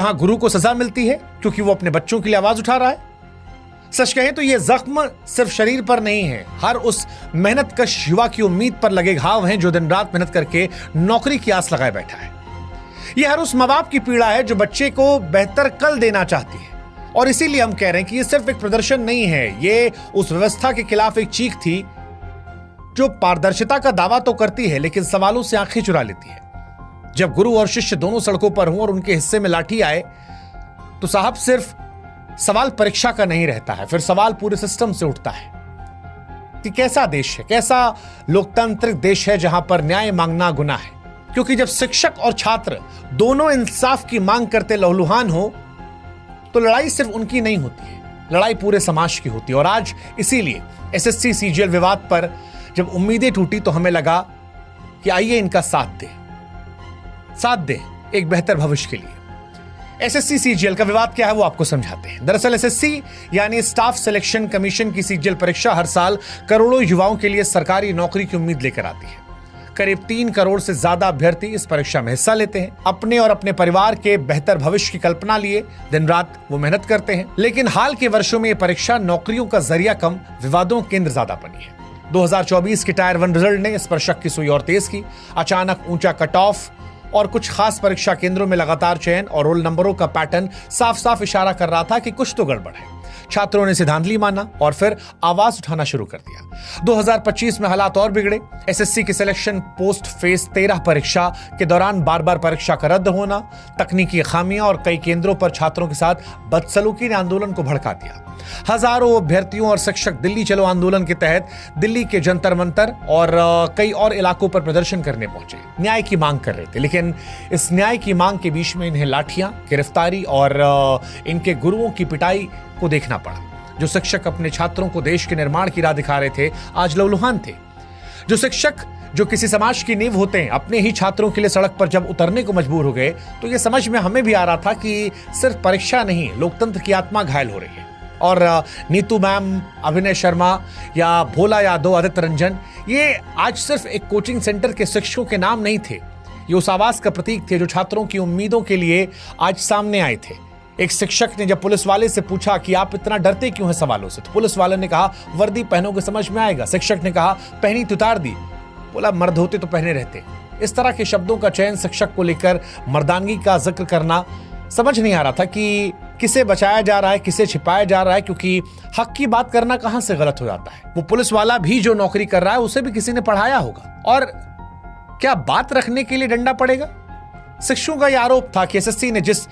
हाँ, गुरु को सजा मिलती है क्योंकि वो अपने बच्चों के लिए आवाज उठा रहा है। सच कहें तो ये जख्म सिर्फ शरीर पर नहीं है, हर उस मेहनतकश युवा की उम्मीद पर लगे घाव हैं जो दिन रात मेहनत करके नौकरी की आस लगाए बैठा है। ये हर उस माँ बाप की पीड़ा है जो बच्चे को बेहतर कल देना चाहती है। और इसीलिए हम कह रहे हैं कि ये सिर्फ एक प्रदर्शन नहीं है, ये उस व्यवस्था के खिलाफ एक चीख थी जो पारदर्शिता का दावा तो करती है लेकिन सवालों से आंखें चुरा लेती है। जब गुरु और शिष्य दोनों सड़कों पर हों और उनके हिस्से में लाठी आए तो साहब सिर्फ सवाल परीक्षा का नहीं रहता है, फिर सवाल पूरे सिस्टम से उठता है कि कैसा देश है, कैसा लोकतांत्रिक देश है जहां पर न्याय मांगना गुनाह है। क्योंकि जब शिक्षक और छात्र दोनों इंसाफ की मांग करते लहूलुहान हो तो लड़ाई सिर्फ उनकी नहीं होती है, लड़ाई पूरे समाज की होती है। और आज इसीलिए एसएससी सीजीएल विवाद पर जब उम्मीदें टूटी तो हमें लगा कि आइए इनका साथ दें एक बेहतर भविष्य के लिए। एसएससी सीजीएल का विवाद क्या है वो आपको समझाते हैं। दरअसल एसएससी यानी स्टाफ सिलेक्शन कमीशन की सीजीएल परीक्षा हर साल करोड़ों युवाओं के लिए सरकारी नौकरी की उम्मीद लेकर आती है। करीब 3 करोड़ से ज्यादा अभ्यर्थी इस परीक्षा में हिस्सा लेते हैं। अपने और अपने परिवार के बेहतर भविष्य की कल्पना लिए दिन रात वो मेहनत करते हैं। लेकिन हाल के वर्षों में ये परीक्षा नौकरियों का जरिया कम, विवादों के केंद्र ज्यादा बनी है। 2024 के टायर 1 रिजल्ट ने इस पर शक की सुई और तेज की। अचानक ऊंचा कट ऑफ और कुछ खास परीक्षा केंद्रों में लगातार चयन और रोल नंबरों का पैटर्न साफ साफ इशारा कर रहा था कि कुछ तो गड़बड़ है। छात्रों ने इसे धांधली माना और फिर आवाज उठाना शुरू कर दिया। 2025 में हालात और बिगड़े। एसएससी की सिलेक्शन पोस्ट फेज 13 परीक्षा के दौरान बार बार परीक्षा का रद्द होना, तकनीकी खामियां और कई केंद्रों पर छात्रों के साथ बदसलूकी ने आंदोलन को भड़का दिया। हजारों अभ्यर्थियों और शिक्षक दिल्ली चलो आंदोलन के तहत दिल्ली के जंतर मंतर और कई और इलाकों पर प्रदर्शन करने पहुंचे, न्याय की मांग कर रहे थे। लेकिन इस न्याय की मांग के बीच में इन्हें लाठियां, गिरफ्तारी और इनके गुरुओं की पिटाई को देखना पड़ा। जो शिक्षक अपने छात्रों को देश के निर्माण की राह दिखा रहे थे आज लहूलुहान थे। जो शिक्षक जो किसी समाज की नींव होते हैं अपने ही छात्रों के लिए सड़क पर जब उतरने को मजबूर हो गए तो यह समझ में हमें भी आ रहा था कि सिर्फ परीक्षा नहीं, लोकतंत्र की आत्मा घायल हो रही है। और नीतू मैम, अभिनय शर्मा या भोला यादव, आदित्य रंजन, ये आज सिर्फ एक कोचिंग सेंटर के शिक्षकों के नाम नहीं थे, ये उस आवाज का प्रतीक थे जो छात्रों की उम्मीदों के लिए आज सामने आए थे। एक शिक्षक ने जब पुलिस वाले से पूछा कि आप इतना डरते क्यों हैं सवालों से, तो पुलिस वाले ने कहा वर्दी पहनोगे समझ में आएगा। शिक्षक ने कहा पहनी तो उतार दी, बोला मर्द होते तो पहने रहते। इस तरह के शब्दों का चयन शिक्षक को लेकर मर्दानगी का जिक्र करना, समझ नहीं आ रहा था कि किसे बचाया जा रहा है, किसे छिपाया जा रहा है, क्योंकि हक की बात करना कहां से गलत हो जाता है। वो पुलिस वाला भी जो नौकरी कर रहा है उसे भी किसी ने पढ़ाया होगा। और क्या बात रखने के लिए डंडा पड़ेगा? शिक्षकों का यह आरोप था कि एसएससी ने जिस